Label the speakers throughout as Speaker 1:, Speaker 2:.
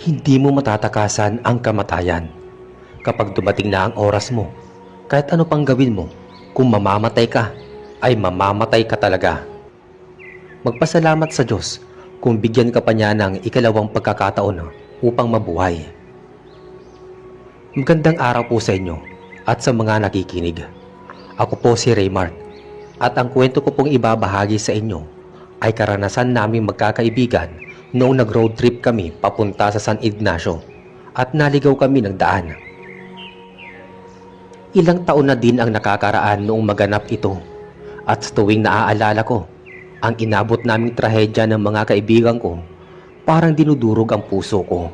Speaker 1: Hindi mo matatakasan ang kamatayan. Kapag dumating na ang oras mo, kahit ano pang gawin mo, kung mamamatay ka, ay mamamatay ka talaga. Magpasalamat sa Diyos kung bigyan ka pa niya ng ikalawang pagkakataon upang mabuhay. Magandang araw po sa inyo at sa mga nakikinig. Ako po si Raymart at ang kwento ko pong ibabahagi sa inyo ay karanasan naming magkakaibigan noong nag-road trip kami papunta sa San Ignacio at naligaw kami ng daan. Ilang taon na din ang nakakaraan noong maganap ito at sa tuwing naaalala ko ang inabot naming trahedya ng mga kaibigan ko, parang dinudurog ang puso ko.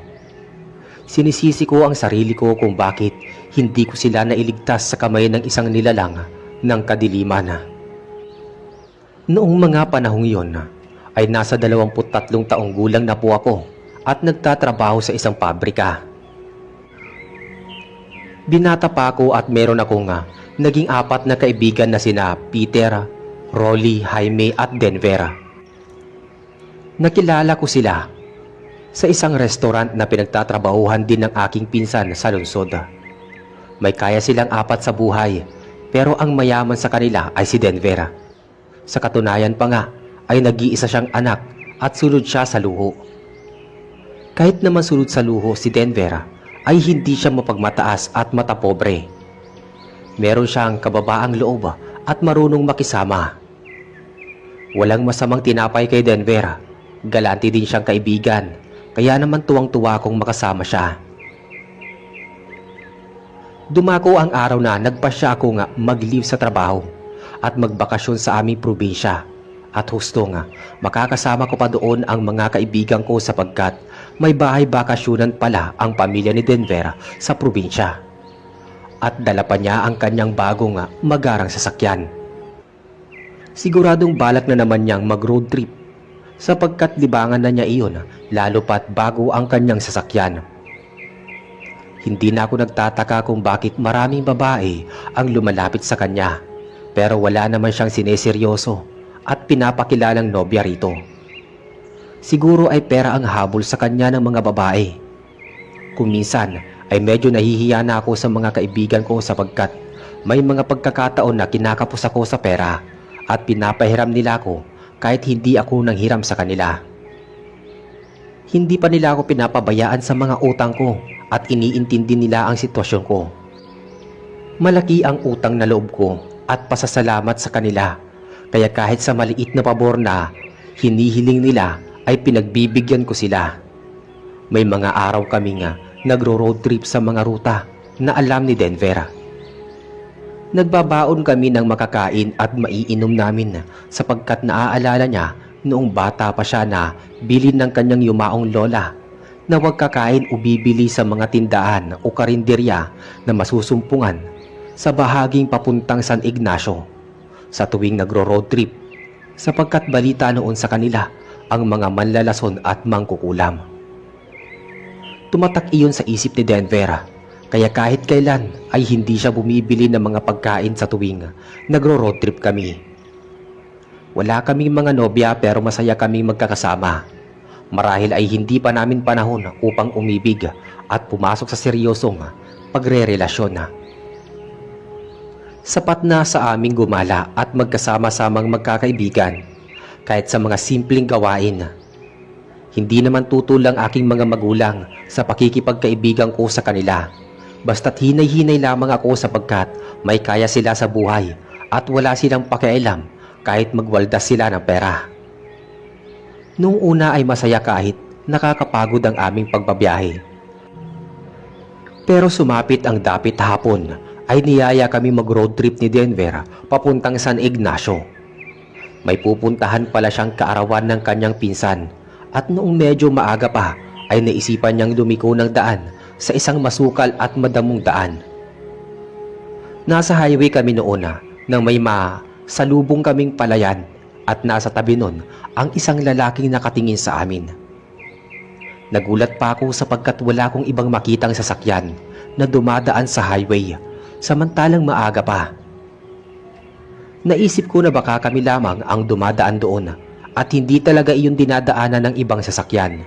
Speaker 1: Sinisisi ko ang sarili ko kung bakit hindi ko sila nailigtas sa kamay ng isang nilalang ng kadiliman. Noong mga panahong iyon ay nasa 23 taong gulang na po ako at nagtatrabaho sa isang pabrika. Binata pa ako at meron akong naging 4 na kaibigan na sina Peter, Rolly, Jaime at Denver. Nakilala ko sila sa isang restaurant na pinagtatrabahuhan din ng aking pinsan sa lungsod. May kaya silang 4 sa buhay pero ang mayaman sa kanila ay si Denver. Sa katunayan pa nga ay nag-iisa siyang anak at sulod siya sa luho. Kahit naman sulod sa luho si Denver ay hindi siya mapagmataas at matapobre. Meron siyang kababaang loob at marunong makisama. Walang masamang tinapay kay Denver. Galante din siyang kaibigan, kaya naman tuwang-tuwa akong makasama siya. Dumako ang araw na nagpasya ako mag-leave sa trabaho at magbakasyon sa aming probinsya. At husto makakasama ko pa doon ang mga kaibigan ko sapagkat may bahay-bakasyonan pala ang pamilya ni Denver sa probinsya. At dala pa niya ang kanyang bagong magarang sasakyan. Siguradong balak na naman niyang mag-road trip sapagkat libangan na niya iyon lalo pat bago ang kanyang sasakyan. Hindi na ako nagtataka kung bakit maraming babae ang lumalapit sa kanya pero wala naman siyang sineseryoso at pinapakilalang nobya rito. Siguro ay pera ang habol sa kanya ng mga babae. Kung minsan ay medyo nahihiya na ako sa mga kaibigan ko sapagkat may mga pagkakataon na kinakapos ako sa pera at pinapahiram nila ako kahit hindi ako nanghiram sa kanila. Hindi pa nila ako pinapabayaan sa mga utang ko at iniintindi nila ang sitwasyon ko. Malaki ang utang na loob ko at pasasalamat sa kanila. Kaya kahit sa maliit na pabor na hinihiling nila ay pinagbibigyan ko sila. May mga araw kami nagro-road trip sa mga ruta na alam ni Denver. Nagbabaon kami ng makakain at maiinom namin sapagkat naaalala niya noong bata pa siya na bilin ng kanyang yumaong lola na huwag kakain o bibili sa mga tindahan o karinderya na masusumpungan sa bahaging papuntang San Ignacio sa tuwing nagro-road trip sapagkat balita noon sa kanila ang mga manlalason at mangkukulam. Tumatak iyon sa isip ni Denver kaya kahit kailan ay hindi siya bumibili ng mga pagkain sa tuwing nagro-road trip kami. Wala kaming mga nobya pero masaya kaming magkakasama. Marahil ay hindi pa namin panahon upang umibig at pumasok sa seryosong pagre-relasyon. Sapat na sa aming gumala at magkasama-samang magkakaibigan kahit sa mga simpleng gawain. Hindi naman tutol ang aking mga magulang sa pakikipagkaibigan ko sa kanila. Basta't hinay-hinay lamang ako sapagkat may kaya sila sa buhay at wala silang pakialam kahit magwaldas sila ng pera. Noong una ay masaya kahit nakakapagod ang aming pagbabiyahe. Pero sumapit ang dapit hapon ay niyaya kami mag-road trip ni Denver papuntang San Ignacio. May pupuntahan pala siyang kaarawan ng kanyang pinsan at noong medyo maaga pa ay naisipan niyang lumiko ng daan sa isang masukal at madamong daan. Nasa highway kami noon nang may masalubong kaming palayan at nasa tabi nun ang isang lalaking nakatingin sa amin. Nagulat pa ako sapagkat wala akong ibang makitang sasakyan na dumadaan sa highway samantalang maaga pa. Naisip ko na baka kami lamang ang dumadaan doon at hindi talaga iyon dinadaanan ng ibang sasakyan.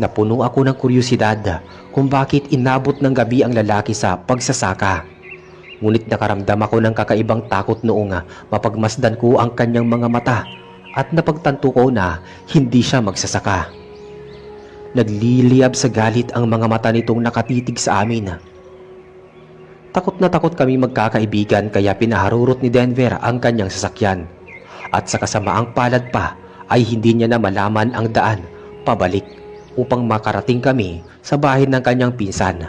Speaker 1: Napuno ako ng kuryosidad kung bakit inabot ng gabi ang lalaki sa pagsasaka. Ngunit nakaramdam ako ng kakaibang takot noong mapagmasdan ko ang kanyang mga mata at napagtanto ko na hindi siya magsasaka. Nagliliyab sa galit ang mga mata nitong nakatitig sa amin. Takot na takot kami magkakaibigan kaya pinaharurot ni Denver ang kanyang sasakyan. At sa kasamaang palad pa ay hindi niya na malaman ang daan pabalik upang makarating kami sa bahay ng kanyang pinsan.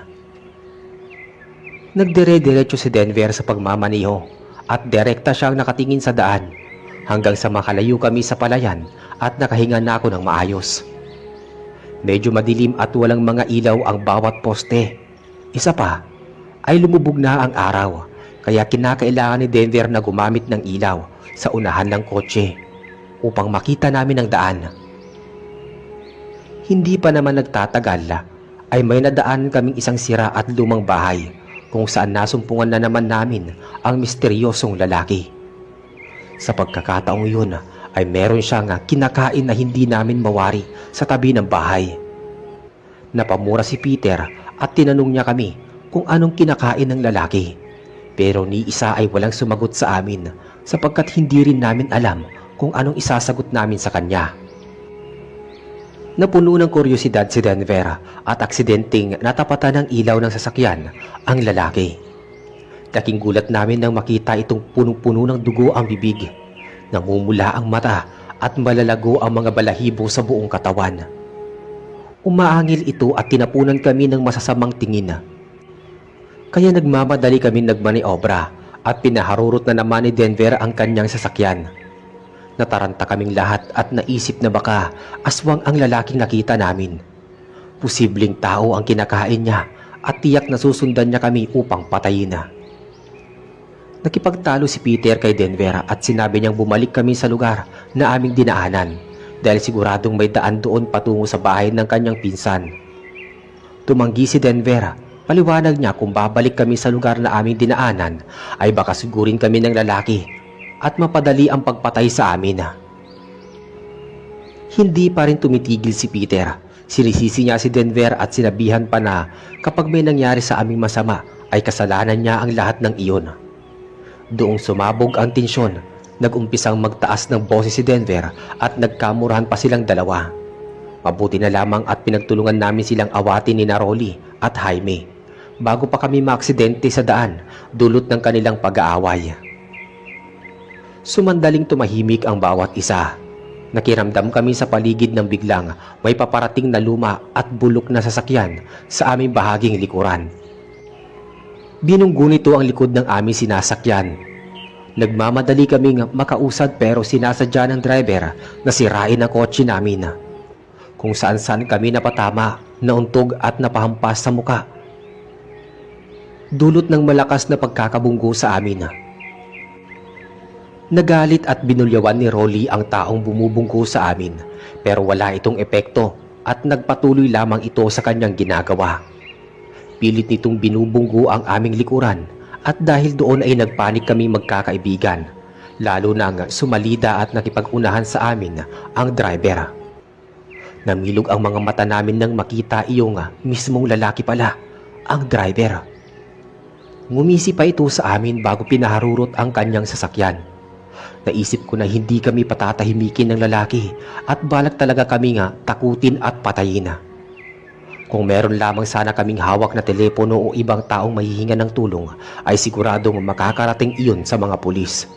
Speaker 1: Nagdire-diretso si Denver sa pagmamaniho at direkta siyang nakatingin sa daan hanggang sa makalayo kami sa palayan at nakahinga na ako ng maayos. Medyo madilim at walang mga ilaw ang bawat poste. Isa pa ay lumubog na ang araw kaya kinakailangan ni Denver na gumamit ng ilaw sa unahan ng kotse upang makita namin ang daan. Hindi pa naman nagtatagal ay may nadaan kaming isang sira at lumang bahay kung saan nasumpungan na naman namin ang misteryosong lalaki. Sa pagkakataong yun ay meron siyang kinakain na hindi namin mawari sa tabi ng bahay. Napamura si Peter at tinanong niya kami kung anong kinakain ng lalaki. Pero ni isa ay walang sumagot sa amin sapagkat hindi rin namin alam kung anong isasagot namin sa kanya. Napuno ng kuryosidad si Denver at aksidenteng natapatan ng ilaw ng sasakyan ang lalaki. Laking gulat namin nang makita itong punong-puno ng dugo ang bibig, namumula ang mata at malalago ang mga balahibo sa buong katawan. Umaangil ito at tinapunan kami ng masasamang tingin. Kaya nagmamadali kami nagmaniobra at pinaharurot na naman ni Denver ang kanyang sasakyan. Nataranta kaming lahat at naisip na baka aswang ang lalaking nakita namin. Posibleng tao ang kinakain niya at tiyak na susundan niya kami upang patayin na. Nakipagtalo si Peter kay Denver at sinabi niyang bumalik kami sa lugar na aming dinaanan dahil siguradong may daan doon patungo sa bahay ng kanyang pinsan. Tumanggi si Denver. Paliwanag niya kung babalik kami sa lugar na aming dinaanan ay baka sigurin kami ng lalaki at mapadali ang pagpatay sa amin. Hindi pa rin tumitigil si Peter. Sinisisi niya si Denver at sinabihan pa na kapag may nangyari sa aming masama ay kasalanan niya ang lahat ng iyon. Doong sumabog ang tensyon, nag-umpisang magtaas ng boses si Denver at nagkamurahan pa silang dalawa. Mabuti na lamang at pinagtulungan namin silang awatin ni Rolly at Jaime bago pa kami maaksidente sa daan dulot ng kanilang pag-aaway. Sumandaling tumahimik ang bawat isa. Nakiramdam kami sa paligid ng biglang may paparating na luma at bulok na sasakyan sa aming bahaging likuran. Binunggo nito ang likod ng aming sinasakyan. Nagmamadali kaming makausad pero sinasadya ng driver na sirain ang kotse namin. Kung saan-saan kami napatama, nauntog at napahampas sa muka. Dulot ng malakas na pagkakabunggo sa amin. Nagalit at binulyawan ni Rolly ang taong bumubunggo sa amin pero wala itong epekto at nagpatuloy lamang ito sa kanyang ginagawa. Pilit nitong binubunggo ang aming likuran at dahil doon ay nagpanik kami magkakaibigan, lalo nang sumalida at nakipag-unahan sa amin ang driver. Namilog ang mga mata namin nang makita iyong mismong lalaki pala, ang driver. Ngumisi pa ito sa amin bago pinaharurot ang kanyang sasakyan. Naisip ko na hindi kami patatahimikin ng lalaki at balak talaga kami takutin at patayin. Kung meron lamang sana kaming hawak na telepono o ibang taong mahihinga ng tulong ay siguradong makakarating iyon sa mga pulis.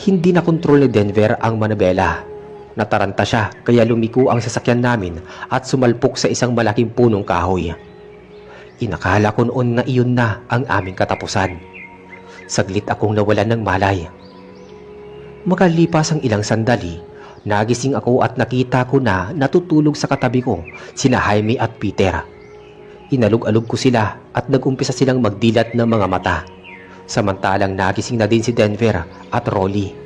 Speaker 1: Hindi na kontrol ni Denver ang manabela. Nataranta siya kaya lumiko ang sasakyan namin at sumalpok sa isang malaking punong kahoy. Inakala ko noon na iyon na ang aming katapusan. Saglit akong nawalan ng malay. Makalipas ang ilang sandali, nagising ako at nakita ko na natutulog sa katabi ko sina Jaime at Peter. Inalog-alog ko sila at nag-umpisa silang magdilat ng mga mata. Samantalang nagising na din si Denver at Rolly.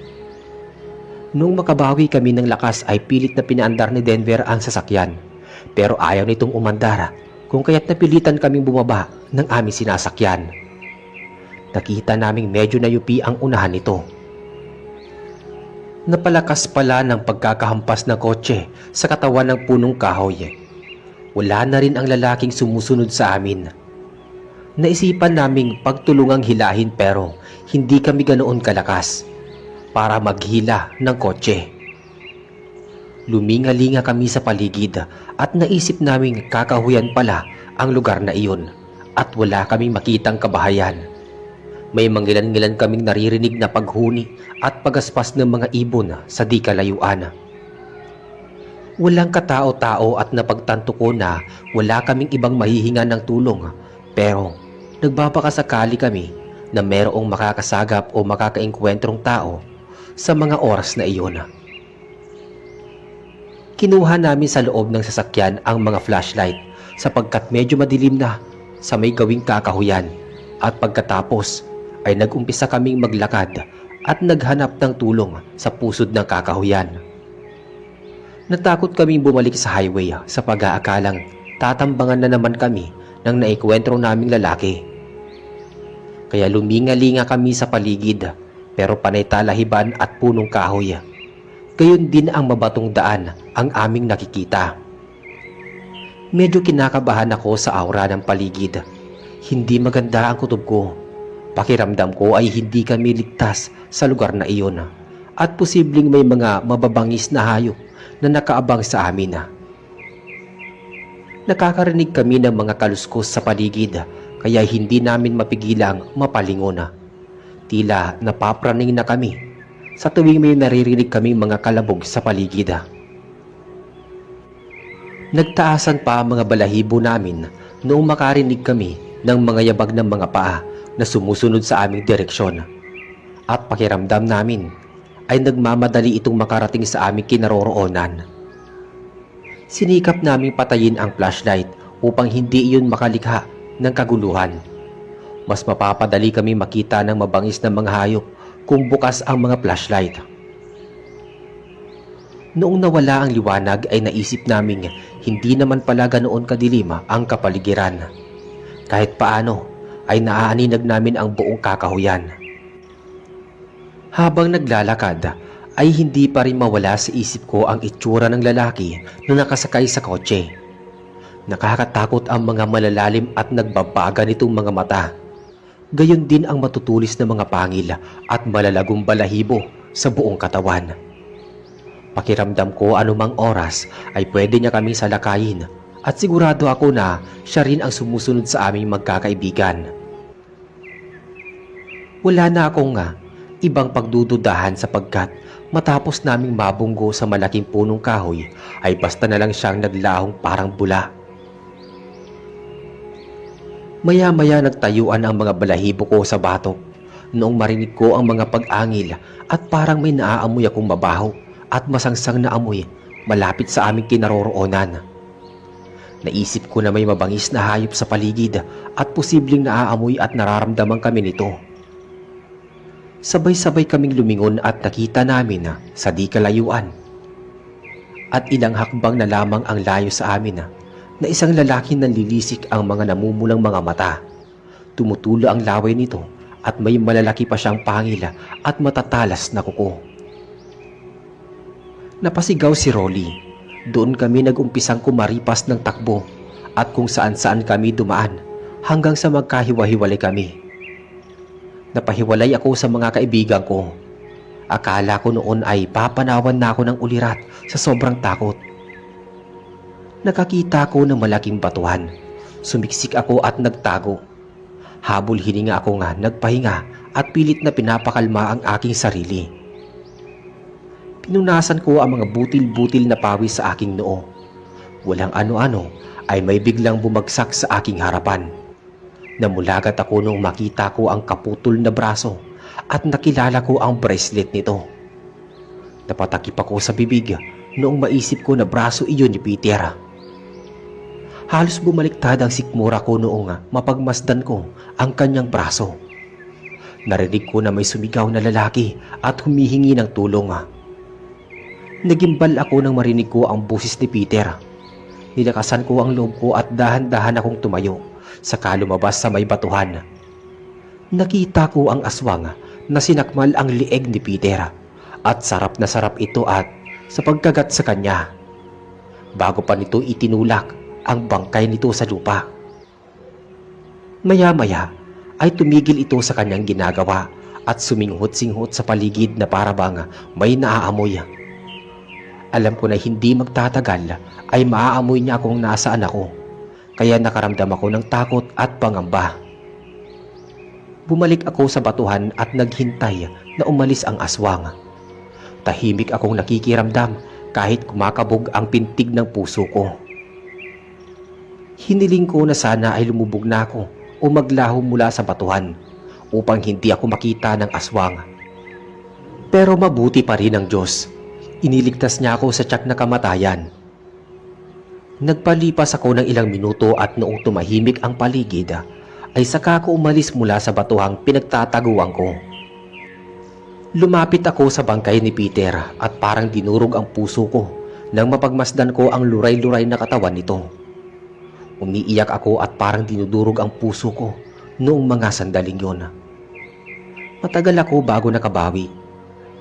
Speaker 1: Nung makabawi kami ng lakas ay pilit na pinaandar ni Denver ang sasakyan. Pero ayaw nitong umandar kung kaya't napilitan kaming bumaba ng aming sinasakyan. Nakita naming medyo nayupi ang unahan nito. Napalakas pala ng pagkakahampas ng kotse sa katawan ng punong kahoy. Wala na rin ang lalaking sumusunod sa amin. Naisipan naming pagtulungang hilahin pero hindi kami ganoon kalakas para maghila ng kotse. Luminga-linga kami sa paligid at naisip naming kakahuyan pala ang lugar na iyon at wala kaming makitang kabahayan. May mangilan-ngilan kaming naririnig na paghuni at pagaspas ng mga ibon sa di kalayuan. Walang katao-tao at napagtanto ko na wala kaming ibang mahihinga ng tulong pero nagbabakasakali kami na merong makakasagap o makakaengkwentrong tao sa mga oras na iyon. Kinuha namin sa loob ng sasakyan ang mga flashlight sapagkat medyo madilim na sa may gawing kakahuyan at pagkatapos ay nag-umpisa kaming maglakad at naghanap ng tulong sa pusod ng kakahuyan. Natakot kaming bumalik sa highway sa pag-aakalang tatambangan na naman kami ng naikwentro naming lalaki. Kaya luminga-linga kami sa paligid pero panay talahiban at punong kahoy. Gayon din ang mabatong daan ang aming nakikita. Medyo kinakabahan ako sa aura ng paligid. Hindi maganda ang kutob ko. Pakiramdam ko ay hindi kami ligtas sa lugar na iyon at posibleng may mga mababangis na hayop na nakaabang sa amin. Nakakarinig kami ng mga kaluskos sa paligid kaya hindi namin mapigilang mapalingon. Tila napapraning na kami sa tuwing may naririnig kaming mga kalabog sa paligid. Nagtaasan pa ang mga balahibo namin noong makarinig kami ng mga yabag ng mga paa na sumusunod sa aming direksyon. At pakiramdam namin ay nagmamadali itong makarating sa aming kinaroroonan. Sinikap naming patayin ang flashlight upang hindi iyon makalikha ng kaguluhan. Mas mapapadali kami makita ng mabangis na mga hayop kung bukas ang mga flashlight. Noong nawala ang liwanag ay naisip naming hindi naman pala ganoon kadilima ang kapaligiran. Kahit paano ay naaaninag namin ang buong kakahuyan. Habang naglalakad ay hindi pa rin mawala sa isip ko ang itsura ng lalaki na nakasakay sa kotse. Nakakatakot ang mga malalalim at nagbabaga nitong mga mata. Gayon din ang matutulis na mga pangil at malalagong balahibo sa buong katawan. Pakiramdam ko anumang oras ay pwede niya kaming salakayin at sigurado ako na siya rin ang sumusunod sa aming magkakaibigan. Wala na akong ibang pagdududahan sapagkat matapos naming mabunggo sa malaking punong kahoy ay basta na lang siyang naglahong parang bula. Maya-maya nagtayuan ang mga balahibo ko sa batok noong marinig ko ang mga pag-angil at parang may naaamoy akong mabaho at masangsang na amoy malapit sa aming kinaroroonan. Naisip ko na may mabangis na hayop sa paligid at posibleng naaamoy at nararamdaman kami nito. Sabay-sabay kaming lumingon at nakita namin sa di kalayuan. At ilang hakbang na lamang ang layo sa amin na isang lalaki nanlilisik ang mga namumulang mga mata. Tumutulo ang laway nito at may malalaki pa siyang pangil at matatalas na kuko. Napasigaw si Rolly. Doon kami nag-umpisang kumaripas ng takbo at kung saan-saan kami dumaan hanggang sa magkahiwa-hiwalay kami. Napahiwalay ako sa mga kaibigan ko. Akala ko noon ay papanawan na ako ng ulirat sa sobrang takot. Nakakita ko ng malaking batuhan. Sumiksik ako at nagtago. Habol hininga ako nagpahinga at pilit na pinapakalma ang aking sarili. Pinunasan ko ang mga butil-butil na pawis sa aking noo. Walang ano-ano ay may biglang bumagsak sa aking harapan. Namulagat ako nung makita ko ang kaputol na braso at nakilala ko ang bracelet nito. Napatakip ako sa bibig noong maisip ko na braso iyon ni Peter. Halos bumaliktad ang sikmura ko noong mapagmasdan ko ang kanyang braso. Narinig ko na may sumigaw na lalaki at humihingi ng tulong. Nagimbal ako nang marinig ko ang boses ni Peter. Nilakasan ko ang loob ko at dahan-dahan akong tumayo, saka lumabas sa may batuhan. Nakita ko ang aswang na sinakmal ang lieg ni Peter At sarap na sarap ito at sa pagkagat sa kanya. Bago pa nito itinulak ang bangkay nito sa lupa. Maya-maya ay tumigil ito sa kanyang ginagawa at suminghot-singhot sa paligid na para bang may naaamoy. Alam ko na hindi magtatagal ay maaamoy niya kung nasaan ako, kaya nakaramdam ako ng takot at pangamba. Bumalik ako sa batuhan at naghintay na umalis ang aswang. Tahimik akong nakikiramdam kahit kumakabog ang pintig ng puso ko. Hiniling ko na sana ay lumubog na ako o maglaho mula sa batuhan upang hindi ako makita ng aswang. Pero mabuti pa rin ang Diyos. Iniligtas niya ako sa tiyak na kamatayan. Nagpalipas ako ng ilang minuto at noong tumahimik ang paligid, ay saka ako umalis mula sa batuhang pinagtataguan ko. Lumapit ako sa bangkay ni Peter at parang dinurog ang puso ko nang mapagmasdan ko ang luray-luray na katawan nito. Umiiyak ako at parang dinudurog ang puso ko noong mga sandaling yon. Matagal ako bago nakabawi.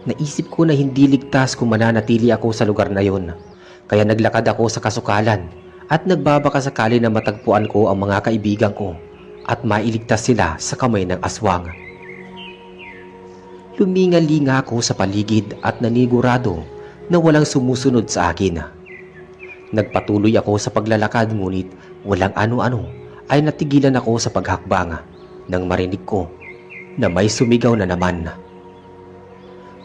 Speaker 1: Naisip ko na hindi ligtas kung mananatili ako sa lugar na yon, kaya naglakad ako sa kasukalan at nagbabaka sakali na matagpuan ko ang mga kaibigan ko at mailigtas sila sa kamay ng aswang. Luminga-linga ako sa paligid at nanigurado na walang sumusunod sa akin. Nagpatuloy ako sa paglalakad ngunit walang ano-ano ay natigilan ako sa paghakbang nang marinig ko na may sumigaw na naman.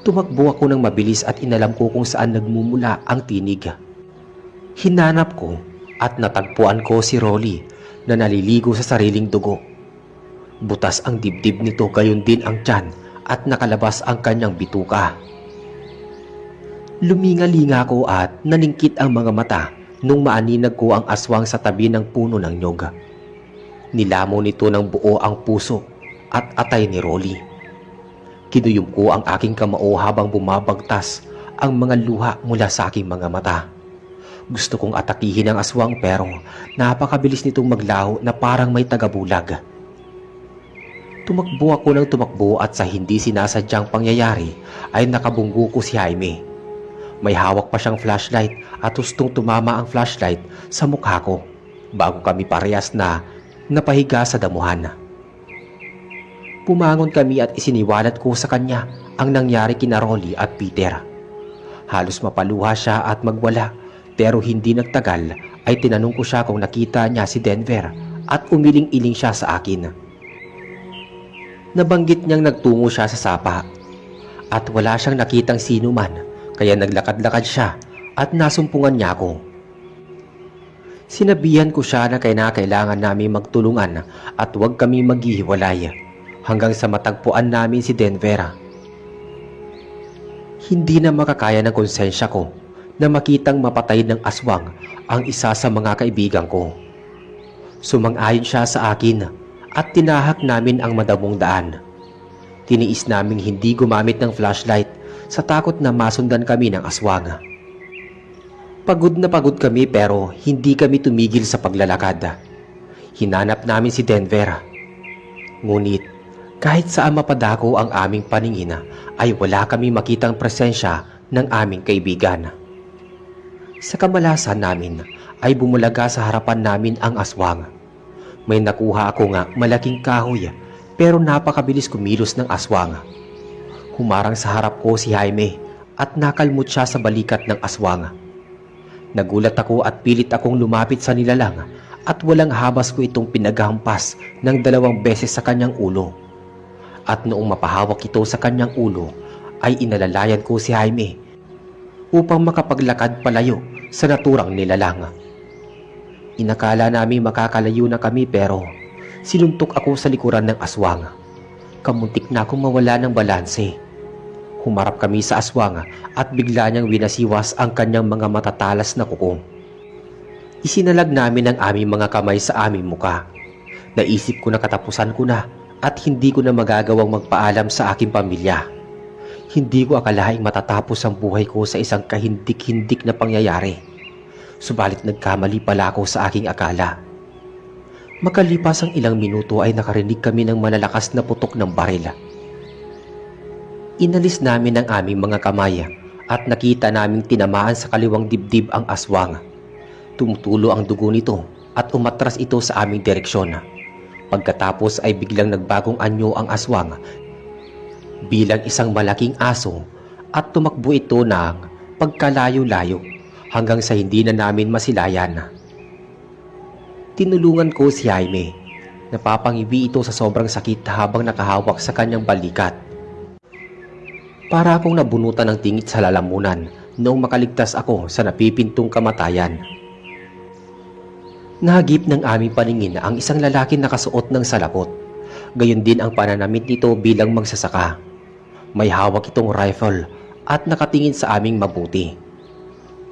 Speaker 1: Tumakbo ako ng mabilis at inalam ko kung saan nagmumula ang tinig. Hinanap ko at natagpuan ko si Rolly na naliligo sa sariling dugo. Butas ang dibdib nito, gayon din ang tiyan at nakalabas ang kanyang bituka. Luminga-linga ko at naningkit ang mga mata nung maaninag ko ang aswang sa tabi ng puno ng nyog. Nilamo nito ng buo ang puso at atay ni Rolly. Kinuyom ko ang aking kamao habang bumabagtas ang mga luha mula sa aking mga mata. Gusto kong atakihin ang aswang pero napakabilis nitong maglaho na parang may tagabulag. Tumakbo ako ng tumakbo at sa hindi sinasadyang pangyayari ay nakabunggo ko si Jaime. May hawak pa siyang flashlight at hustong tumama ang flashlight sa mukha ko bago kami parehas na napahiga sa damuhan. Pumangon kami at isiniwalat ko sa kanya ang nangyari kina Rolly at Peter. Halos mapaluha siya at magwala pero hindi nagtagal ay tinanong ko siya kung nakita niya si Denver at umiling-iling siya sa akin. Nabanggit niyang nagtungo siya sa sapa at wala siyang nakitang sino man kaya naglakad-lakad siya at nasumpungan niya ako. Sinabihan ko siya na kailangan namin magtulungan at huwag kami maghihiwalay hanggang sa matagpuan namin si Denver. Hindi na makakaya ng konsensya ko na makitang mapatay ng aswang ang isa sa mga kaibigan ko. Sumang-ayon siya sa akin at tinahak namin ang madamong daan. Tiniis naming hindi gumamit ng flashlight sa takot na masundan kami ng aswang. Pagod na pagod kami pero hindi kami tumigil sa paglalakad. Hinanap namin si Denver. Ngunit kahit saan mapadako ang aming paningin ay wala kami makitang presensya ng aming kaibigan. Sa kamalasan namin ay bumulaga sa harapan namin ang aswang. May nakuha ako nga malaking kahoy pero napakabilis kumilos ng aswang. Humarang sa harap ko si Jaime at nakalmot siya sa balikat ng aswang. Nagulat ako at pilit akong lumapit sa nilalang at walang habas ko itong pinaghampas ng 2 beses sa kanyang ulo. At noong mapahawak ito sa kanyang ulo ay inalalayan ko si Jaime upang makapaglakad palayo sa naturang nilalang. Inakala namin makakalayo na kami pero sinuntok ako sa likuran ng aswang. Kamuntik na akong mawala ng balanse. Humarap kami sa aswang at bigla niyang winasiwas ang kanyang mga matatalas na kuko. Isinalag namin ang aming mga kamay sa aming muka. Naisip ko na katapusan ko na at hindi ko na magagawang magpaalam sa aking pamilya. Hindi ko akalaing matatapos ang buhay ko sa isang kahindik-hindik na pangyayari. Subalit nagkamali pala ako sa aking akala. Makalipas ang ilang minuto ay nakarinig kami ng malalakas na putok ng baril. Inalis namin ang aming mga kamay at nakita naming tinamaan sa kaliwang dibdib ang aswang. Tumutulo ang dugo nito at umatras ito sa aming direksyon. Pagkatapos ay biglang nagbagong anyo ang aswang bilang isang malaking aso at tumakbo ito ng pagkalayo-layo hanggang sa hindi na namin masilayan. Tinulungan ko si Jaime. Napapangiwi ito sa sobrang sakit habang nakahawak sa kanyang balikat. Para akong nabunutan ng tingit sa lalamunan noong makaligtas ako sa napipintong kamatayan. Nahagip ng aming paningin ang isang lalaki nakasuot ng salapot. Gayon din ang pananamit nito bilang magsasaka. May hawak itong rifle at nakatingin sa aming mabuti.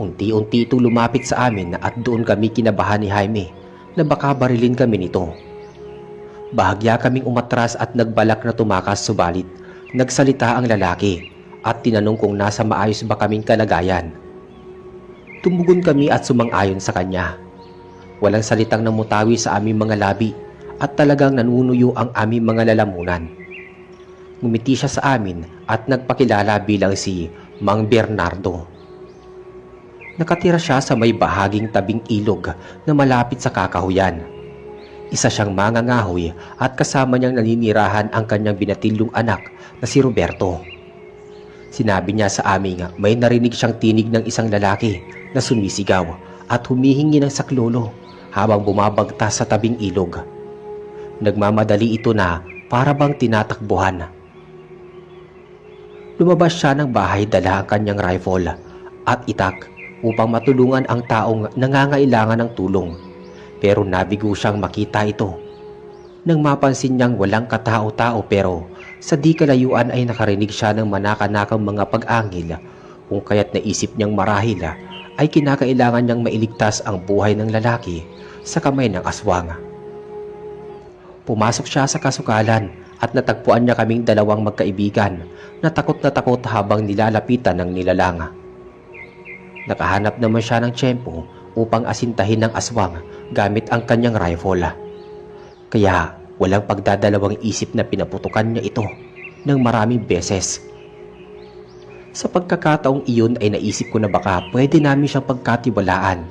Speaker 1: Unti-unti ito lumapit sa amin at doon kami kinabahan ni Jaime na baka barilin kami nito. Bahagya kaming umatras at nagbalak na tumakas, subalit nagsalita ang lalaki at tinanong kung nasa maayos ba kaming kalagayan. Tumugon kami at sumang-ayon sa kanya. Walang salitang namutawi sa aming mga labi at talagang nanunuyo ang aming mga lalamunan. Ngumiti siya sa amin at nagpakilala bilang si Mang Bernardo. Nakatira siya sa may bahaging tabing ilog na malapit sa kakahuyan. Isa siyang mangangahoy at kasama niyang naninirahan ang kanyang binatilyong anak na si Roberto. Sinabi niya sa amin may narinig siyang tinig ng isang lalaki na sumisigaw at humihingi ng saklolo habang bumabagtas sa tabing ilog. Nagmamadali ito na para bang tinatakbuhan. Lumabas siya ng bahay, dala ang kanyang rifle at itak upang matulungan ang taong nangangailangan ng tulong. Pero nabigo siyang makita ito. Nang mapansin niyang walang katao-tao, pero sa di kalayuan ay nakarinig siya ng manakanakang mga pag-angil, kung kaya't naisip niyang marahil ay kinakailangan niyang mailigtas ang buhay ng lalaki sa kamay ng aswang. Pumasok siya sa kasukalan at natagpuan niya kaming dalawang magkaibigan na takot habang nilalapitan ng nilalang. Nakahanap naman siya ng tiyempo upang asintahin ng aswang gamit ang kanyang rifle. Kaya walang pagdadalawang isip na pinaputukan niya ito ng maraming beses. Sa pagkakataong iyon ay naisip ko na baka pwede namin siyang pagkatiwalaan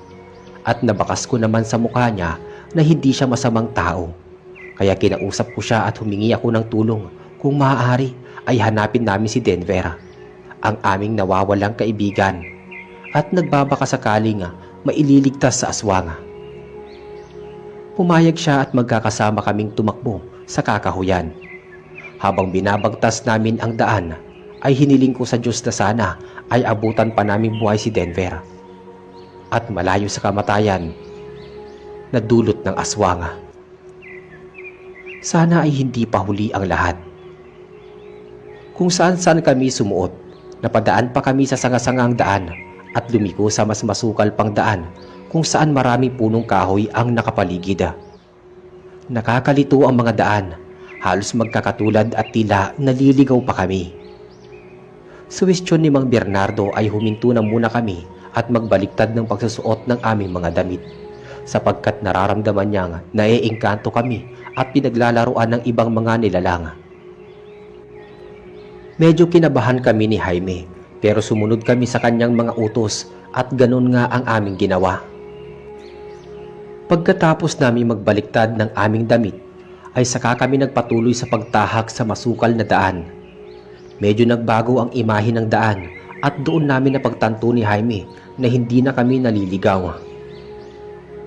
Speaker 1: at nabakas ko naman sa mukha niya na hindi siya masamang tao. Kaya kinausap ko siya at humingi ako ng tulong kung maaari ay hanapin namin si Denver, ang aming nawawalang kaibigan, at nagbabaka sakaling maililigtas sa aswang. Pumayag siya at magkakasama kaming tumakbo sa kakahuyan. Habang binabagtas namin ang daan, ay hiniling ko sa Diyos na sana ay abutan pa naming buhay si Denver at malayo sa kamatayan na dulot ng aswang. Sana ay hindi pa huli ang lahat. Kung saan-saan kami sumuot, napadaan pa kami sa sanga-sangang daan at lumiko sa mas masukal pang daan kung saan maraming punong kahoy ang nakapaligid. Nakakalito ang mga daan, halos magkakatulad at tila naliligaw pa kami. Suwestyon ni Mang Bernardo ay huminto na muna kami at magbaliktad ng pagsusuot ng aming mga damit, sapagkat nararamdaman niyang naiengkanto kami at pinaglalaruan ng ibang mga nilalang. Medyo kinabahan kami ni Jaime, pero sumunod kami sa kanyang mga utos at ganun nga ang aming ginawa. Pagkatapos namin magbaliktad ng aming damit, ay saka kami nagpatuloy sa pagtahak sa masukal na daan. Medyo nagbago ang imahe ng daan at doon namin napagtanto ni Jaime na hindi na kami naliligaw.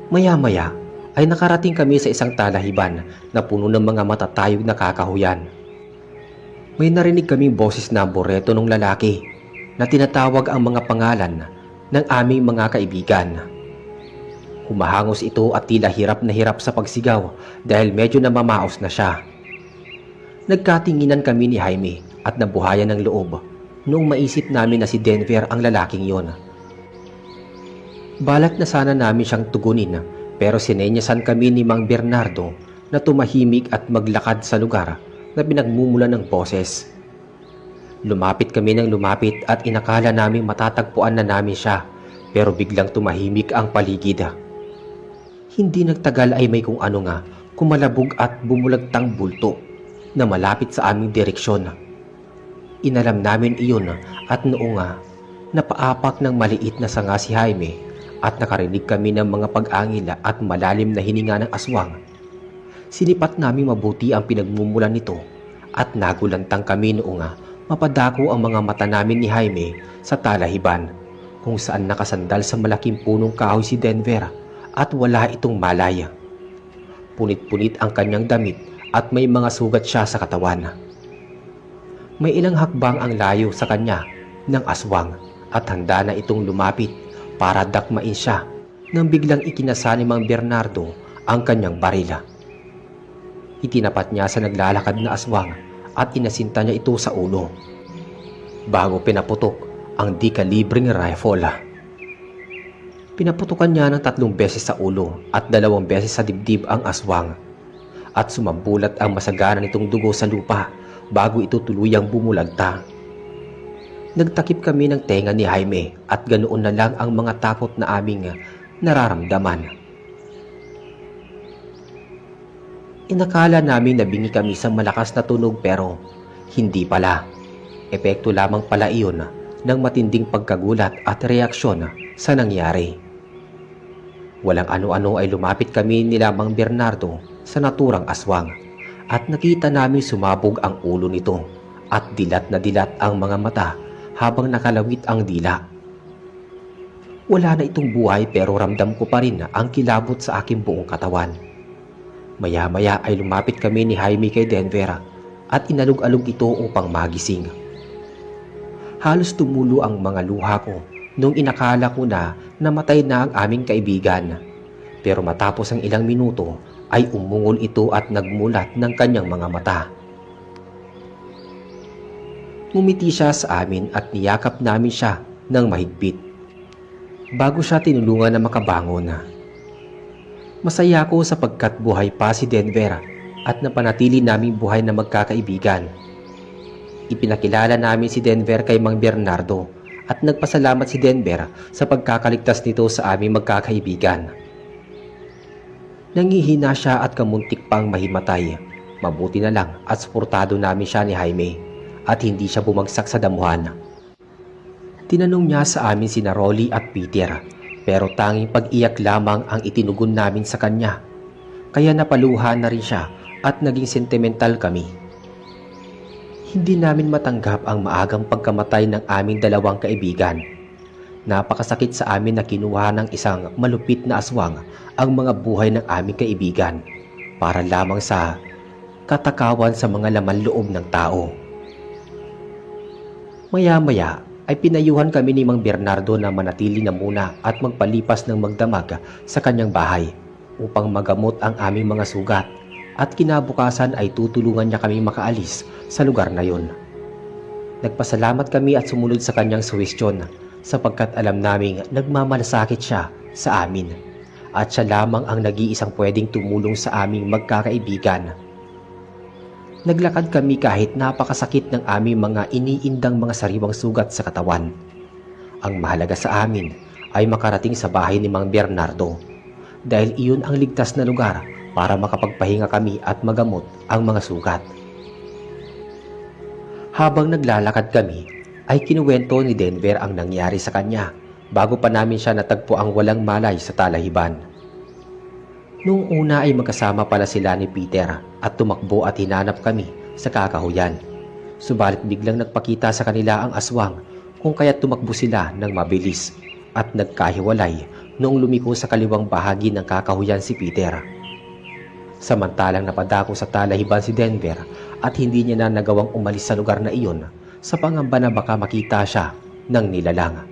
Speaker 1: Maya-maya ay nakarating kami sa isang talahiban na puno ng mga matatayog na kakahuyan. May narinig kaming boses na boreto ng lalaki na tinatawag ang mga pangalan ng aming mga kaibigan. Humahangos ito at tila hirap na hirap sa pagsigaw dahil medyo namamaos na siya. Nagkatinginan kami ni Jaime at nabuhayan ng loob noong maisip namin na si Denver ang lalaking yon. Balak na sana namin siyang tugunin, pero sinenyasan kami ni Mang Bernardo na tumahimik at maglakad sa lugar na pinagmumulan ng boses. Lumapit kami ng lumapit at inakala naming matatagpuan na namin siya, pero biglang tumahimik ang paligid. Hindi nagtagal ay may kung ano nga kumalabog at bumulagtang bulto na malapit sa aming direksyon. Inalam namin iyon at noong napaapak ng maliit na sanga si Jaime at nakarinig kami ng mga pag-angila at malalim na hininga ng aswang. Sinipat namin mabuti ang pinagmumulan nito at nagulantang kami noong mapadako ang mga mata namin ni Jaime sa talahiban kung saan nakasandal sa malaking punong kahoy si Denver at wala itong malay. Punit-punit ang kanyang damit at may mga sugat siya sa katawan. May ilang hakbang ang layo sa kanya ng aswang at handa na itong lumapit para dakmain siya nang biglang ikinasa ni Mang Bernardo ang kanyang barila. Itinapat niya sa naglalakad na aswang at inasinta niya ito sa ulo bago pinaputok ang di-kalibreng rifle. Pinaputukan niya ng 3 beses sa ulo at 2 beses sa dibdib ang aswang at sumambulat ang masagana nitong dugo sa lupa bago ito tuluyang bumulagta. Nagtakip kami ng tenga ni Jaime at ganoon na lang ang mga takot na aming nararamdaman. Inakala namin na bingi kami sa malakas na tunog pero hindi pala. Epekto lamang pala iyon ng matinding pagkagulat at reaksyon sa nangyari. Walang ano-ano ay lumapit kami ni Mang Bernardo sa naturang aswang at nakita namin sumabog ang ulo nito at dilat na dilat ang mga mata habang nakalawit ang dila. Wala na itong buhay pero ramdam ko pa rin ang kilabot sa aking buong katawan. Maya-maya ay lumapit kami ni Jaime kay Denver at inalog-alog ito upang magising. Halos tumulo ang mga luha ko nung inakala ko na namatay na ang aming kaibigan. Pero matapos ang ilang minuto ay umungol ito at nagmulat ng kanyang mga mata. Ngumiti siya sa amin at niyakap namin siya ng mahigpit bago siya tinulungan na makabangon. Masaya ako sapagkat buhay pa si Denver at napanatili naming buhay na magkakaibigan. Ipinakilala namin si Denver kay Mang Bernardo at nagpasalamat si Denver sa pagkakaligtas nito sa aming magkakaibigan. Nangihina siya at kamuntik pang mahimatay. Mabuti na lang at suportado namin siya ni Jaime at hindi siya bumagsak sa damuhan. Tinanong niya sa amin sina Rolly at Peter pero tanging pag-iyak lamang ang itinugon namin sa kanya. Kaya napaluha na rin siya at naging sentimental kami. Hindi namin matanggap ang maagang pagkamatay ng aming 2 kaibigan. Napakasakit sa amin na kinuha ng isang malupit na aswang ang mga buhay ng aming kaibigan para lamang sa katakawan sa mga laman loob ng tao. Maya-maya ay pinayuhan kami ni Mang Bernardo na manatili na muna at magpalipas ng magdamag sa kanyang bahay upang magamot ang aming mga sugat at kinabukasan ay tutulungan niya kami makaalis sa lugar na yon. Nagpasalamat kami at sumunod sa kanyang suwestyon sapagkat alam naming nagmamalasakit siya sa amin at siya lamang ang nag-iisang pwedeng tumulong sa aming magkakaibigan. Naglakad kami kahit napakasakit ng aming mga iniindang mga sariwang sugat sa katawan. Ang mahalaga sa amin ay makarating sa bahay ni Mang Bernardo dahil iyon ang ligtas na lugar para makapagpahinga kami at magamot ang mga sugat. Habang naglalakad kami, ay kinuwento ni Denver ang nangyari sa kanya bago pa namin siya natagpo ang walang malay sa talahiban. Noong una ay magkasama pala sila ni Peter at tumakbo at hinanap kami sa kakahuyan. Subalit biglang nagpakita sa kanila ang aswang kung kaya't tumakbo sila ng mabilis at nagkahiwalay noong lumiko sa kaliwang bahagi ng kakahuyan si Peter. Samantalang napadako sa talahiban si Denver at hindi niya na nagawang umalis sa lugar na iyon sa pangamba na baka makita siya ng nilalang.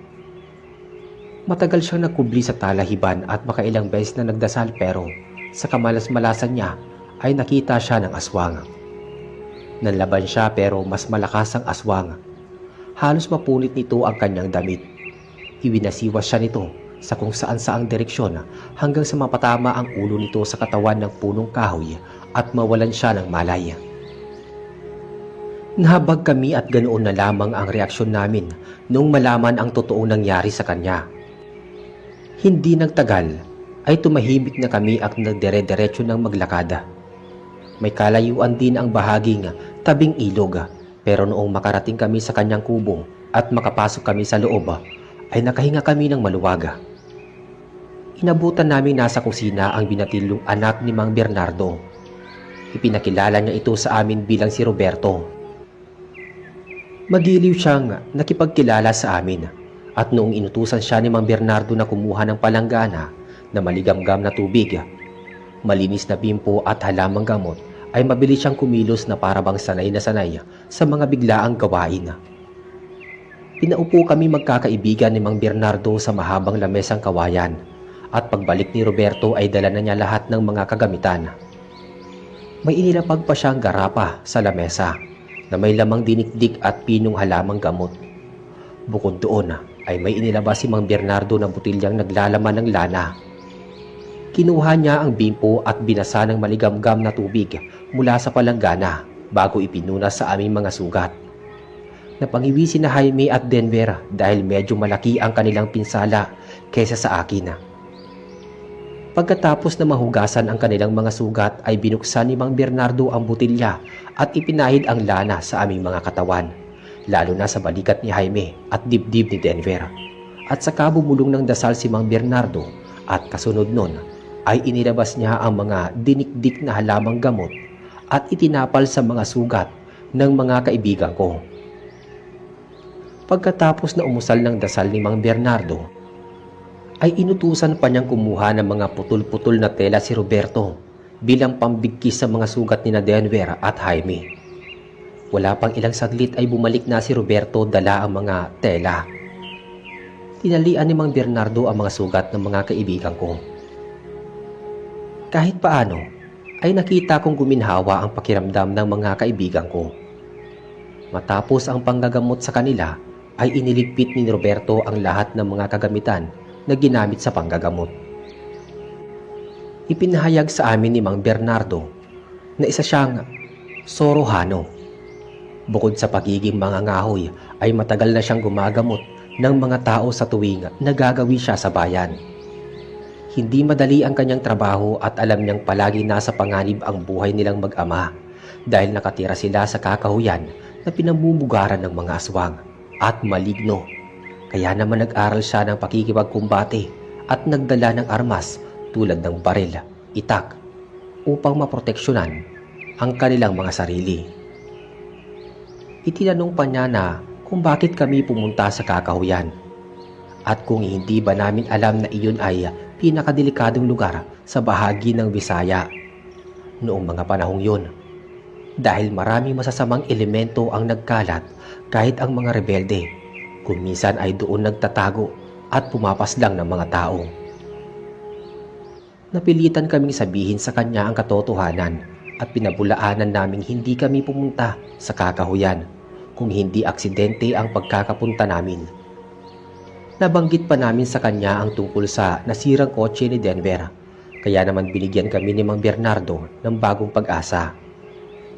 Speaker 1: Matagal siyang nagkubli sa talahiban at makailang beses na nagdasal pero sa kamalas-malasan niya ay nakita siya ng aswang. Nanlaban siya pero mas malakas ang aswang. Halos mapunit nito ang kanyang damit. Iwinasiwas siya nito sa kung saan-saang direksyon hanggang sa mapatama ang ulo nito sa katawan ng punong kahoy at mawalan siya ng malay. Nahabag kami at ganoon na lamang ang reaksyon namin nung malaman ang totoong nangyari sa kanya. Hindi nagtagal ay tumahimik na kami at nagdire-diretso ng maglakad. May kalayuan din ang bahaging tabing ilog Pero noong makarating kami sa kanyang kubo at makapasok kami sa loob, ay nakahinga kami ng maluwag. Inabutan namin nasa kusina ang binatilyong anak ni Mang Bernardo. Ipinakilala niya ito sa amin bilang si Roberto. Magiliw siyang nakipagkilala sa amin at noong inutusan siya ni Mang Bernardo na kumuha ng palanggana na maligamgam na tubig, malinis na bimpo at halamang gamot, ay mabilis siyang kumilos na parabang sanay na sanay sa mga biglaang gawain. Pinaupo kami magkakaibigan ni Mang Bernardo sa mahabang lamesang kawayan at pagbalik ni Roberto ay dala na niya lahat ng mga kagamitan. May inilapag pa siyang garapa sa lamesa na may lamang dinikdik at pinong halamang gamot. Bukod doon ay may inilabas si Mang Bernardo na butilyang naglalaman ng lana. Kinuha niya ang bimpo at binasa ng maligamgam na tubig mula sa palanggana bago ipinunas sa aming mga sugat. Napangiwisin na Jaime at Denver dahil medyo malaki ang kanilang pinsala kaysa sa akin. Pagkatapos na mahugasan ang kanilang mga sugat ay binuksan ni Mang Bernardo ang butilya at ipinahid ang lana sa aming mga katawan, lalo na sa balikat ni Jaime at dibdib ni Denver. At saka bumulong ng dasal si Mang Bernardo at kasunod nun ay inilabas niya ang mga dinikdik na halamang gamot at itinapal sa mga sugat ng mga kaibigan ko. Pagkatapos na umusal ng dasal ni Mang Bernardo, ay inutusan pa niyang kumuha ng mga putol-putol na tela si Roberto bilang pambigkis sa mga sugat ni Denver at Jaime. Wala pang ilang saglit ay bumalik na si Roberto dala ang mga tela. Tinalian ni Mang Bernardo ang mga sugat ng mga kaibigan ko. Kahit paano, ay nakita kong guminhawa ang pakiramdam ng mga kaibigan ko. Matapos ang panggagamot sa kanila, ay iniligpit ni Roberto ang lahat ng mga kagamitan na ginamit sa panggagamot. Ipinahayag sa amin ni Mang Bernardo na isa siyang Sorohano. Bukod sa pagiging mangangahoy, ay matagal na siyang gumagamot ng mga tao sa tuwing nagagawi siya sa bayan. Hindi madali ang kanyang trabaho at alam niyang palagi nasa panganib ang buhay nilang mag-ama dahil nakatira sila sa kakahuyan na pinamumugaran ng mga aswang at maligno. Kaya naman nag-aral siya ng pakikipagkumbate at nagdala ng armas tulad ng baril, itak, upang maproteksyonan ang kanilang mga sarili. Itinanong pa niya na kung bakit kami pumunta sa kakahuyan at kung hindi ba namin alam na iyon ay pinakadelikadong lugar sa bahagi ng Visaya noong mga panahong yun, dahil maraming masasamang elemento ang nagkalat kahit ang mga rebelde kung minsan ay doon nagtatago at pumapaslang ng mga tao. Napilitan kaming sabihin sa kanya ang katotohanan at pinabulaanan naming hindi kami pumunta sa kakahuyan kung hindi aksidente ang pagkakapunta namin. Nabanggit pa namin sa kanya ang tungkol sa nasirang kotse ni Denver, kaya naman binigyan kami ni Mang Bernardo ng bagong pag-asa.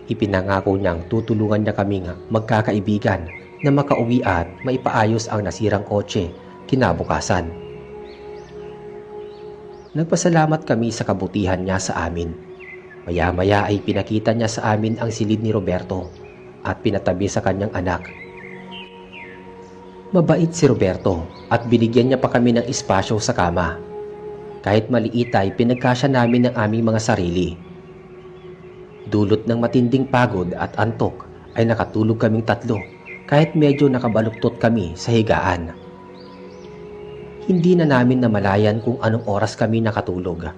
Speaker 1: Ipinangako niyang tutulungan niya kaming magkakaibigan na makauwi at maipaayos ang nasirang kotse kinabukasan. Nagpasalamat kami sa kabutihan niya sa amin. Maya-maya ay pinakita niya sa amin ang silid ni Roberto at pinatabi sa kanyang anak. Mabait si Roberto at binigyan niya pa kami ng espasyo sa kama. Kahit maliit ay pinagkasya namin ng aming mga sarili. Dulot ng matinding pagod at antok ay nakatulog kaming tatlo kahit medyo nakabaluktot kami sa higaan. Hindi na namin namalayan kung anong oras kami nakatulog.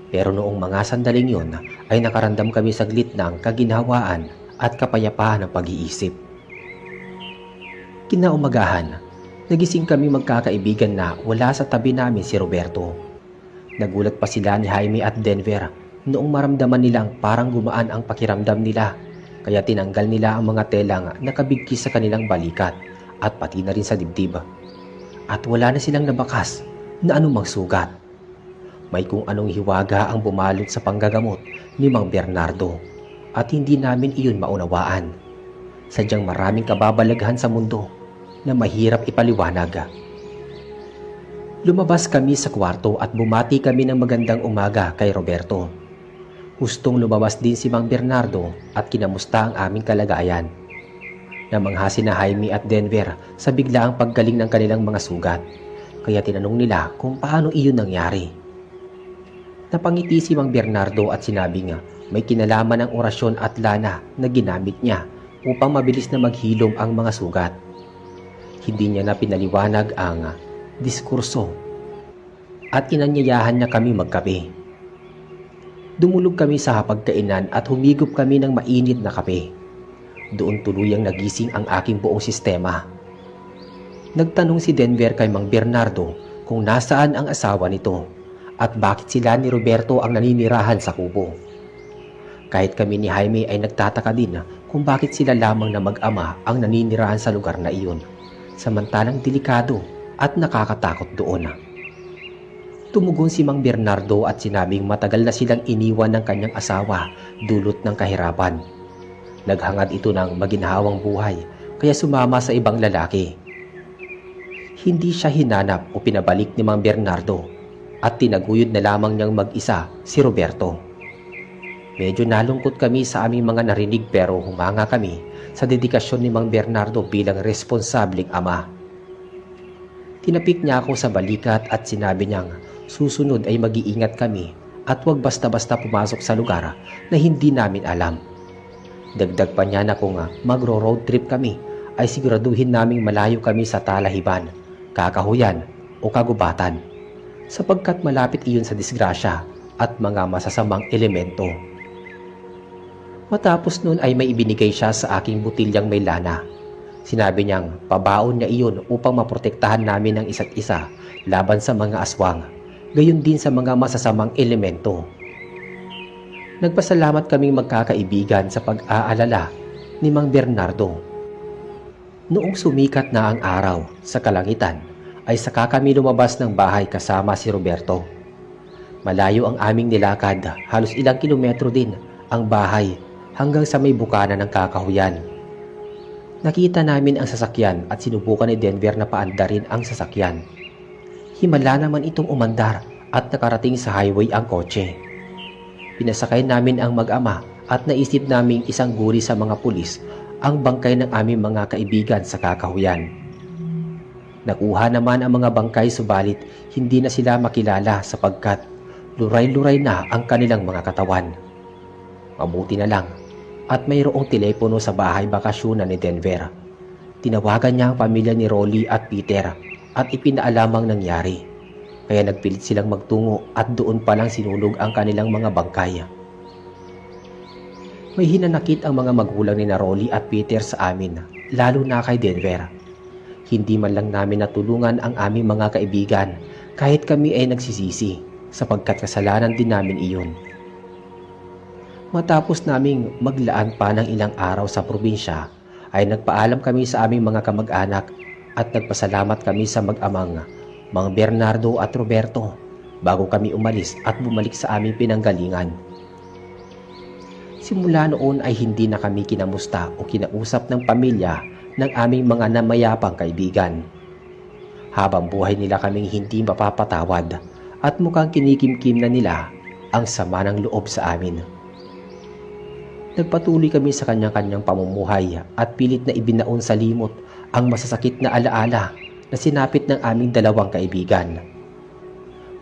Speaker 1: Pero noong mga sandaling yon ay nakaramdam kami saglit ng kaginhawaan at kapayapaan ng pag-iisip. Kinaumagahan, nagising kami magkakaibigan na wala sa tabi namin si Roberto. Nagulat pa sila ni Jaime at Denver noong maramdaman nilang parang gumaan ang pakiramdam nila, kaya tinanggal nila ang mga telang nakabigkis sa kanilang balikat at pati na rin sa dibdib. At wala na silang nabakas na anumang sugat. May kung anong hiwaga ang bumalot sa panggagamot ni Mang Bernardo at hindi namin iyon maunawaan. Sadyang maraming kababalaghan sa mundo na mahirap ipaliwanag. Lumabas kami sa kwarto at bumati kami ng magandang umaga kay Roberto. Hustong lumabas din si Mang Bernardo at kinamusta ang aming kalagayan. Namangha sina Jaime at Denver sa biglaang paggaling ng kanilang mga sugat, kaya tinanong nila kung paano iyon nangyari. Napangiti si Mang Bernardo at sinabi nga may kinalaman ang orasyon at lana na ginamit niya upang mabilis na maghilom ang mga sugat. Hindi niya na pinaliwanag ang diskurso at inanyayahan niya kami magkape. Dumulog kami sa hapagkainan at humigop kami ng mainit na kape. Doon tuluyang nagising ang aking buong sistema. Nagtanong si Denver kay Mang Bernardo kung nasaan ang asawa nito at bakit sila ni Roberto ang naninirahan sa kubo. Kahit kami ni Jaime ay nagtataka din kung bakit sila lamang na mag-ama ang naninirahan sa lugar na iyon, samantalang delikado at nakakatakot doon. Tumugon si Mang Bernardo at sinabing matagal na silang iniwan ng kanyang asawa dulot ng kahirapan. Naghangad ito ng maginhawang buhay kaya sumama sa ibang lalaki. Hindi siya hinanap o pinabalik ni Mang Bernardo at tinaguyod na lamang niyang mag-isa si Roberto. Medyo nalungkot kami sa aming mga narinig pero humanga kami sa dedikasyon ni Mang Bernardo bilang responsabling ama. Tinapik niya ako sa balikat at sinabi niyang susunod ay mag-iingat kami at huwag basta-basta pumasok sa lugar na hindi namin alam. Dagdag pa niya na kung magro-road trip kami ay siguraduhin naming malayo kami sa talahiban, kakahuyan o kagubatan sapagkat malapit iyon sa disgrasya at mga masasamang elemento. Matapos nun ay may ibinigay siya sa aking butilyang may lana. Sinabi niyang pabaon niya iyon upang maprotektahan namin ang isa't isa laban sa mga aswang, gayon din sa mga masasamang elemento. Nagpasalamat kaming magkakaibigan sa pag-aalala ni Mang Bernardo. Noong sumikat na ang araw sa kalangitan, ay saka kami lumabas ng bahay kasama si Roberto. Malayo ang aming nilakad, halos ilang kilometro din ang bahay hanggang sa may bukana ng kakahuyan. Nakita namin ang sasakyan at sinubukan ni Denver na paandarin ang sasakyan. Himala naman itong umandar at nakarating sa highway ang kotse. Pinasakay namin ang mag-ama at naisip naming isang guri sa mga pulis ang bangkay ng aming mga kaibigan sa kakahuyan. Nakuha naman ang mga bangkay subalit hindi na sila makilala sapagkat luray-luray na ang kanilang mga katawan. Mabuti na lang at mayroong telepono sa bahay bakasyonan ni Denver. Tinawagan niya ang pamilya ni Rolly at Peter at ipinaalamang nangyari. Kaya nagpilit silang magtungo at doon palang sinulog ang kanilang mga bangkay. May hinanakit ang mga magulang ni Rolly at Peter sa amin, lalo na kay Denver. Hindi man lang namin natulungan ang aming mga kaibigan kahit kami ay nagsisisi sapagkat kasalanan din namin iyon. Matapos naming maglaan pa ng ilang araw sa probinsya, ay nagpaalam kami sa aming mga kamag-anak at nagpasalamat kami sa mag-amang Mang Bernardo at Roberto bago kami umalis at bumalik sa aming pinanggalingan. Simula noon ay hindi na kami kinamusta o kinausap ng pamilya ng aming mga namayapang kaibigan. Habang buhay nila kaming hindi mapapatawad at mukhang kinikimkim na nila ang sama ng loob sa amin. Nagpatuloy kami sa kanyang-kanyang pamumuhay at pilit na ibinaon sa limot ang masasakit na alaala na sinapit ng aming dalawang kaibigan.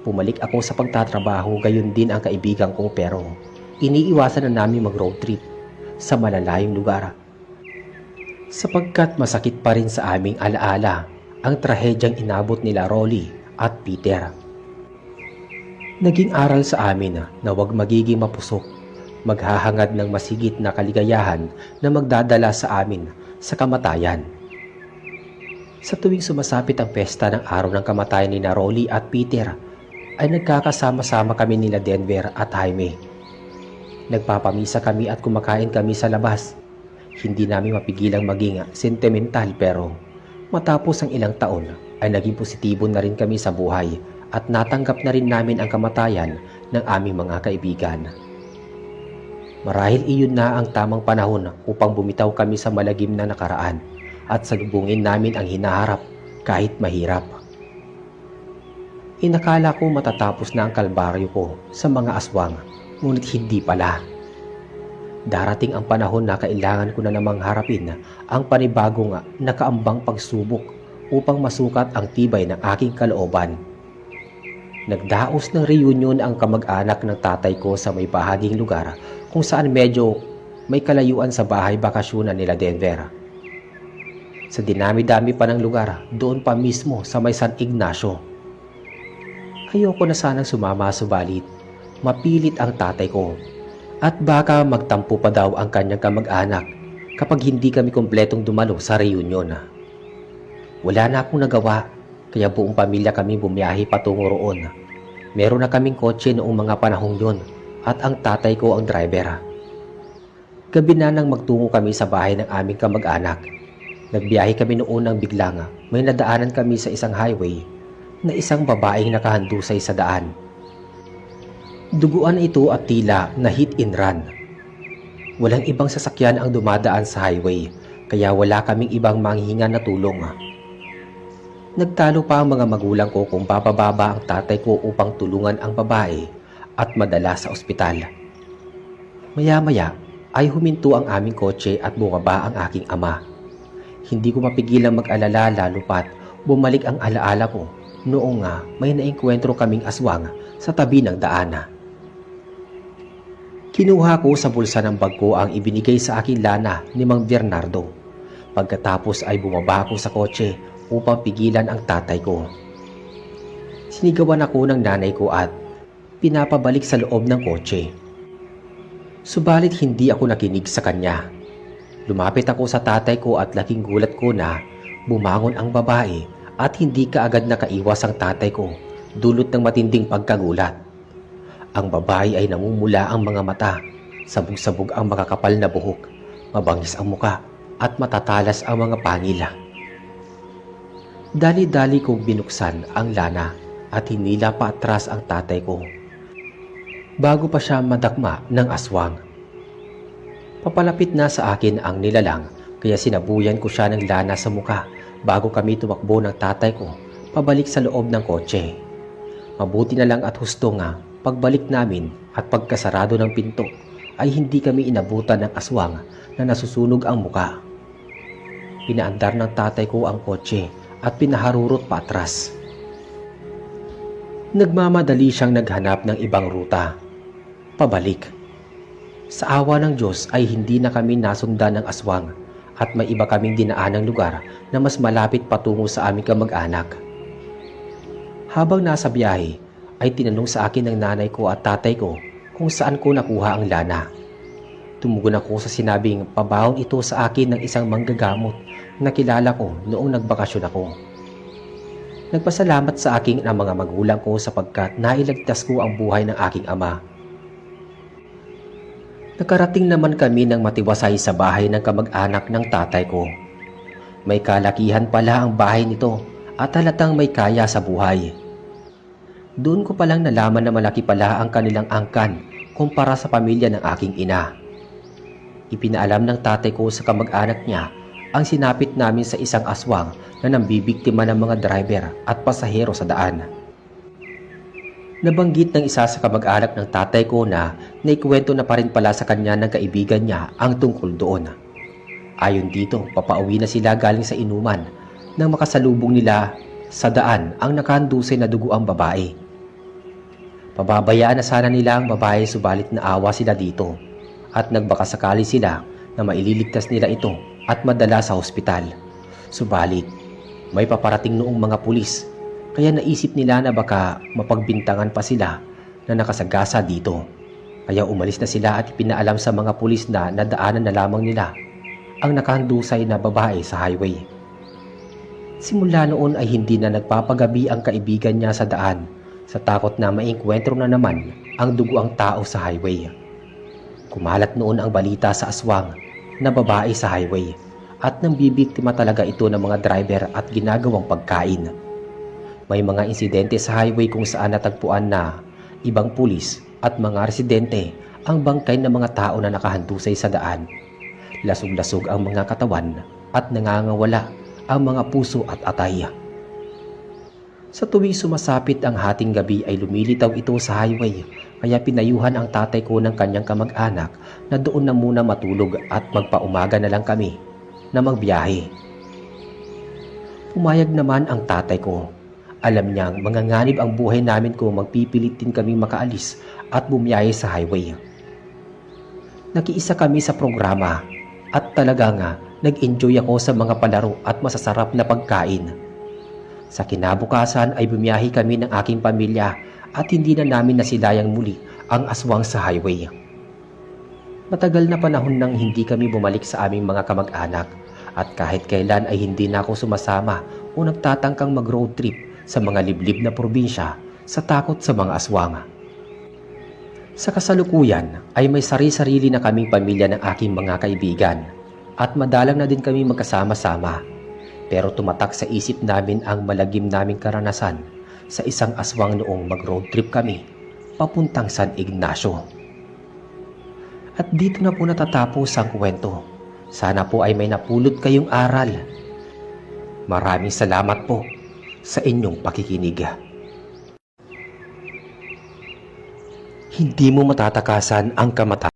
Speaker 1: Pumalik ako sa pagtatrabaho, gayon din ang kaibigan ko pero iniiwasan na namin mag-road trip sa malalayong lugar. Sapagkat masakit pa rin sa aming alaala ang trahedyang inabot nila Rolly at Peter. Naging aral sa amin na huwag magiging mapusok, maghahangad ng masigit na kaligayahan na magdadala sa amin sa kamatayan. Sa tuwing sumasapit ang pesta ng araw ng kamatayan ni Rolly at Peter, ay nagkakasama-sama kami nila Denver at Jaime. Nagpapamisa kami at kumakain kami sa labas. Hindi namin mapigilang maging sentimental pero matapos ang ilang taon ay naging positibo na rin kami sa buhay at natanggap na rin namin ang kamatayan ng aming mga kaibigan. Marahil iyon na ang tamang panahon upang bumitaw kami sa malagim na nakaraan at salubungin namin ang hinaharap kahit mahirap. Inakala ko matatapos na ang kalbaryo ko sa mga aswang, ngunit hindi pala. Darating ang panahon na kailangan ko na namang harapin ang panibagong nakaambang pagsubok upang masukat ang tibay ng aking kalooban. Nagdaos ng reunion ang kamag-anak ng tatay ko sa may bahaging lugar kung saan medyo may kalayuan sa bahay bakasyonan nila Denver. Sa dinami-dami pa ng lugar, doon pa mismo sa may San Ignacio. Ayoko na sanang sumama subalit mapilit ang tatay ko at baka magtampo pa daw ang kanyang kamag-anak kapag hindi kami kumpletong dumalo sa reunion. Wala na akong nagawa kaya buong pamilya kami bumiyahe patungo roon. Meron na kaming kotse noong mga panahong yon at ang tatay ko ang driver. Gabi na nang magtungo kami sa bahay ng aming kamag-anak. Nagbiyahe kami noon nang biglang may nadaanan kami sa isang highway na isang babaeng nakahandusay sa daan. Duguan ito at tila na hit and run. Walang ibang sasakyan ang dumadaan sa highway kaya wala kaming ibang manghihingan na tulong. Nagtalo pa ang mga magulang ko kung bababa ang tatay ko upang tulungan ang babae at madala sa ospital. Maya-maya ay huminto ang aming kotse at bumaba ang aking ama. Hindi ko mapigilang mag-alala lalo pat bumalik ang alaala ko noong may naengkwentro kaming aswang sa tabi ng daan. Kinuha ko sa bulsa ng bag ko ang ibinigay sa akin lana ni Mang Bernardo. Pagkatapos ay bumaba ako sa kotse upang pigilan ang tatay ko. Sinigawan ako ng nanay ko at pinapabalik sa loob ng kotse. Subalit hindi ako nakinig sa kanya. Lumapit ako sa tatay ko at laking gulat ko na bumangon ang babae at hindi kaagad nakaiwas ang tatay ko dulot ng matinding pagkagulat. Ang babae ay namumula ang mga mata, sabog-sabog ang makakapal na buhok, mabangis ang muka at matatalas ang mga pangila. Dali-dali kong binuksan ang lana at hinila pa atras ang tatay ko bago pa siya madakma ng aswang. Papalapit na sa akin ang nilalang kaya sinabuyan ko siya ng lana sa muka bago kami tumakbo ng tatay ko pabalik sa loob ng kotse. Mabuti na lang at husto pagbalik namin at pagkasarado ng pinto ay hindi kami inabutan ng aswang na nasusunog ang muka. Pinaandar ng tatay ko ang kotse at pinaharurot pa atras. Nagmamadali siyang naghanap ng ibang ruta. Pabalik. Sa awa ng Diyos ay hindi na kami nasundan ng aswang at may iba kaming dinaanang lugar na mas malapit patungo sa aming kamag-anak. Habang nasa biyahe, ay tinanong sa akin ng nanay ko at tatay ko kung saan ko nakuha ang lana. Tumugon ako sa sinabing pabaon ito sa akin ng isang manggagamot na kilala ko noong nagbakasyon ako. Nagpasalamat sa akin ang mga magulang ko sapagkat nailagtas ko ang buhay ng aking ama. Nakarating naman kami ng matiwasay sa bahay ng kamag-anak ng tatay ko. May kalakihan pala ang bahay nito at halatang may kaya sa buhay. Doon ko palang nalaman na malaki pala ang kanilang angkan kumpara sa pamilya ng aking ina. Ipinaalam ng tatay ko sa kamag-anak niya ang sinapit namin sa isang aswang na nambibiktima ng mga driver at pasahero sa daan. Nabanggit ng isa sa kamag-anak ng tatay ko na naikwento na pa rin pala sa kanya ng kaibigan niya ang tungkol doon. Ayon dito, papauwi na sila galing sa inuman nang makasalubong nila sa daan ang nakahandusay na duguang babae. Pababayaan na sana nila ang babae subalit naawa sila dito at nagbakasakali sila na maililigtas nila ito at madala sa ospital. Subalit, may paparating noong mga pulis kaya naisip nila na baka mapagbintangan pa sila na nakasagasa dito. Kaya umalis na sila at ipinaalam sa mga pulis na nadaanan na lamang nila ang nakahandusay na babae sa highway. Simula noon ay hindi na nagpapagabi ang kaibigan niya sa daan sa takot na maengkwentro na naman ang duguang tao sa highway. Kumalat noon ang balita sa aswang na babae sa highway at nambibiktima talaga ito ng mga driver at ginagawang pagkain. May mga insidente sa highway kung saan natagpuan na ibang pulis at mga residente ang bangkay ng mga tao na nakahandusay sa daan. Lasog-lasog ang mga katawan at nangangawala ang mga puso at atay. Sa tuwing sumasapit ang hating gabi ay lumilitaw ito sa highway kaya pinayuhan ang tatay ko ng kanyang kamag-anak na doon na muna matulog at magpaumaga na lang kami na magbiyahe. Pumayag naman ang tatay ko. Alam niyang manganganib ang buhay namin kung magpipilit din kami makaalis at bumiyahe sa highway. Nakiisa kami sa programa at talaga nga nag-enjoy ako sa mga palaro at masasarap na pagkain. Sa kinabukasan ay bumiyahe kami ng aking pamilya at hindi na namin nasilayang muli ang aswang sa highway. Matagal na panahon nang hindi kami bumalik sa aming mga kamag-anak at kahit kailan ay hindi na ako sumasama o nagtatangkang mag-road trip sa mga liblib na probinsya sa takot sa mga aswang. Sa kasalukuyan ay may sari-sarili na kaming pamilya ng aking mga kaibigan at madalang na din kami magkasama-sama. Pero tumatak sa isip namin ang malagim naming karanasan sa isang aswang noong mag-road trip kami papuntang San Ignacio. At dito na po natatapos ang kwento. Sana po ay may napulot kayong aral. Maraming salamat po sa inyong pakikinig. Hindi mo matatakasan ang kamatayan.